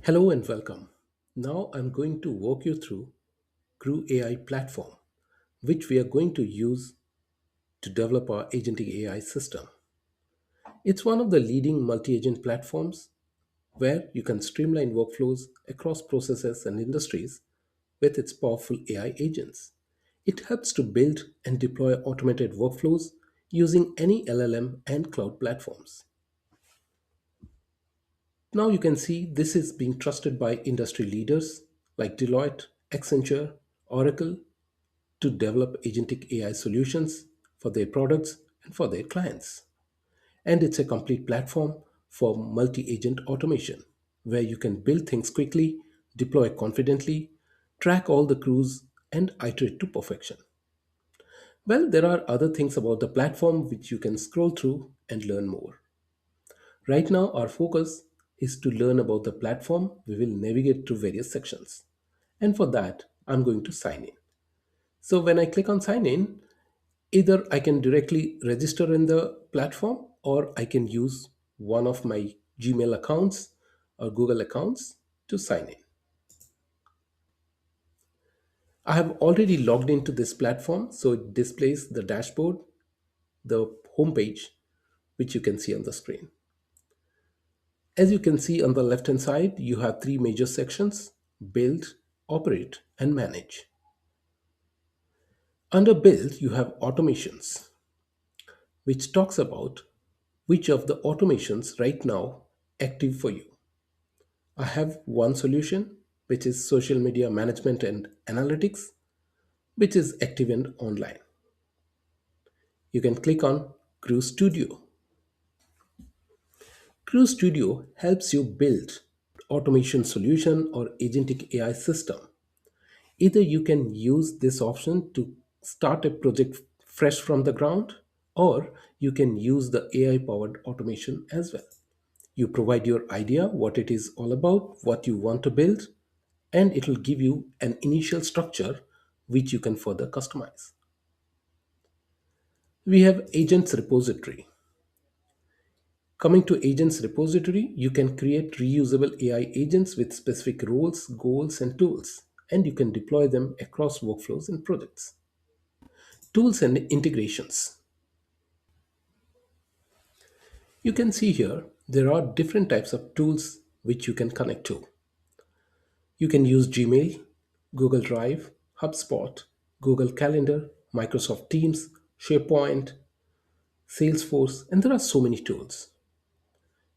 Hello and welcome. Now I'm going to walk you through CrewAI platform, which we are going to use to develop our Agentic AI system. It's one of the leading multi-agent platforms where you can streamline workflows across processes and industries with its powerful AI agents. It helps to build and deploy automated workflows using any LLM and cloud platforms. Now you can see this is being trusted by industry leaders like Deloitte, Accenture, Oracle to develop agentic AI solutions for their products and for their clients. And it's a complete platform for multi agent automation where you can build things quickly, deploy confidently, track all the crews, and iterate to perfection. Well, there are other things about the platform which you can scroll through and learn more. Right now, our focus is to learn about the platform. We will navigate through various sections. And for that, I'm going to sign in. So when I click on sign in, either I can directly register in the platform or I can use one of my Gmail accounts or Google accounts to sign in. I have already logged into this platform, so it displays the dashboard, the homepage, which you can see on the screen. As you can see on the left hand side, you have three major sections: build, operate, and manage. Under build, you have automations, which talks about which of the automations right now active for you. I have one solution, which is social media management and analytics, which is active and online. You can click on Crew Studio. Crew Studio helps you build automation solution or agentic AI system. Either you can use this option to start a project fresh from the ground, or you can use the AI powered automation as well. You provide your idea, what it is all about, what you want to build, and it will give you an initial structure which you can further customize. We have agents repository. Coming to agents repository, you can create reusable AI agents with specific roles, goals, and tools, and you can deploy them across workflows and projects. Tools and integrations. You can see here there are different types of tools which you can connect to. You can use Gmail, Google Drive, HubSpot, Google Calendar, Microsoft Teams, SharePoint, Salesforce, and there are so many tools.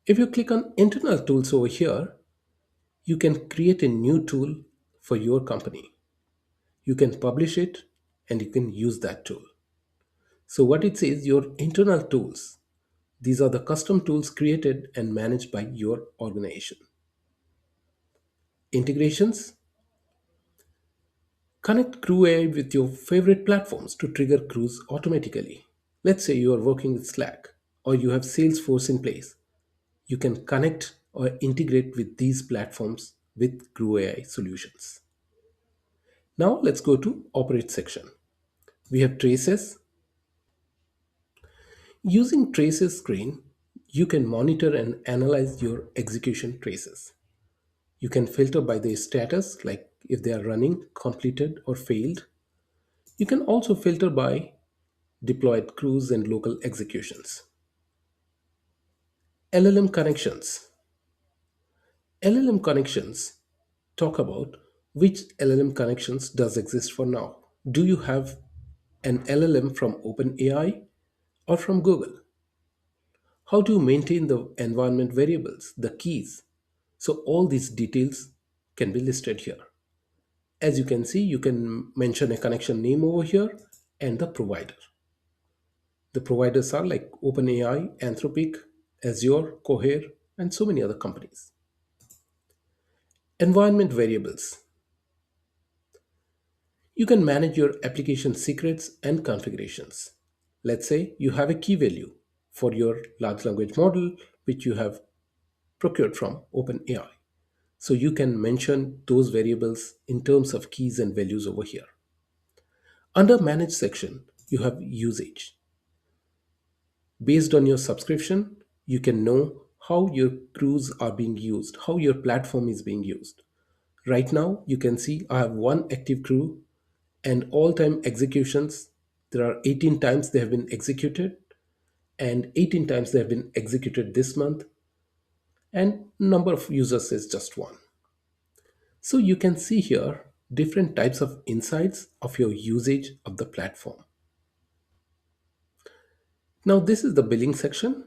If you click on internal tools over here, you can create a new tool for your company. You can publish it and you can use that tool. So, what it says, your internal tools, these are the custom tools created and managed by your organization. Integrations. Connect CrewAI with your favorite platforms to trigger crews automatically. Let's say you are working with Slack or you have Salesforce in place. You can connect or integrate with these platforms with CrewAI solutions. Now let's go to Operate section. We have traces. Using traces screen, you can monitor and analyze your execution traces. You can filter by their status, like if they are running, completed, or failed. You can also filter by deployed crews and local executions. LLM connections. LLM connections talk about which LLM connections does exist for now. Do you have an LLM from OpenAI or from Google? How do you maintain the environment variables, the keys? So all these details can be listed here. As you can see, you can mention a connection name over here and the provider. The providers are like OpenAI, Anthropic, Azure, Cohere, and so many other companies. Environment variables. You can manage your application secrets and configurations. Let's say you have a key value for your large language model, which you have procured from OpenAI. So you can mention those variables in terms of keys and values over here. Under Manage section, you have usage. Based on your subscription, you can know how your crews are being used, how your platform is being used. Right now, you can see I have one active crew and all time executions. There are 18 times they have been executed, and 18 times they have been executed this month, and number of users is just one. So you can see here different types of insights of your usage of the platform. Now this is the billing section.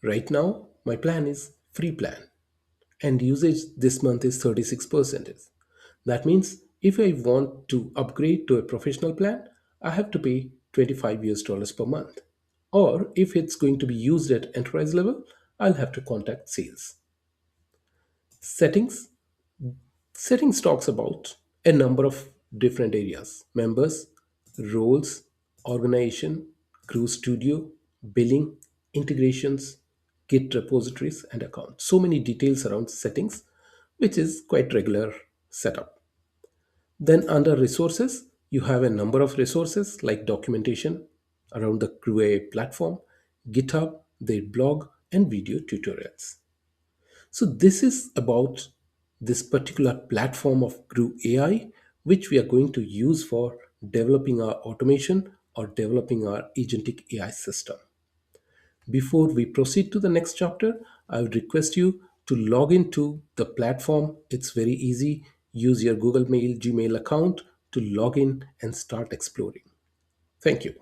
Right now my plan is free plan and usage this month is 36%. That means if I want to upgrade to a professional plan, I have to pay 25 US dollars per month. Or if it's going to be used at enterprise level, I'll have to contact sales. Settings. Settings talks about a number of different areas: members, roles, organization, Crew Studio, billing, integrations, Git repositories, and accounts. So many details around settings, which is quite regular setup. Then under resources, you have a number of resources like documentation around the CrewAI platform, GitHub, their blog, and video tutorials. So this is about this particular platform of Crew AI, which we are going to use for developing our automation or developing our agentic AI system. Before we proceed to the next chapter, I would request you to log into the platform. It's very easy. Use your Google Mail, Gmail account to log in and start exploring. Thank you.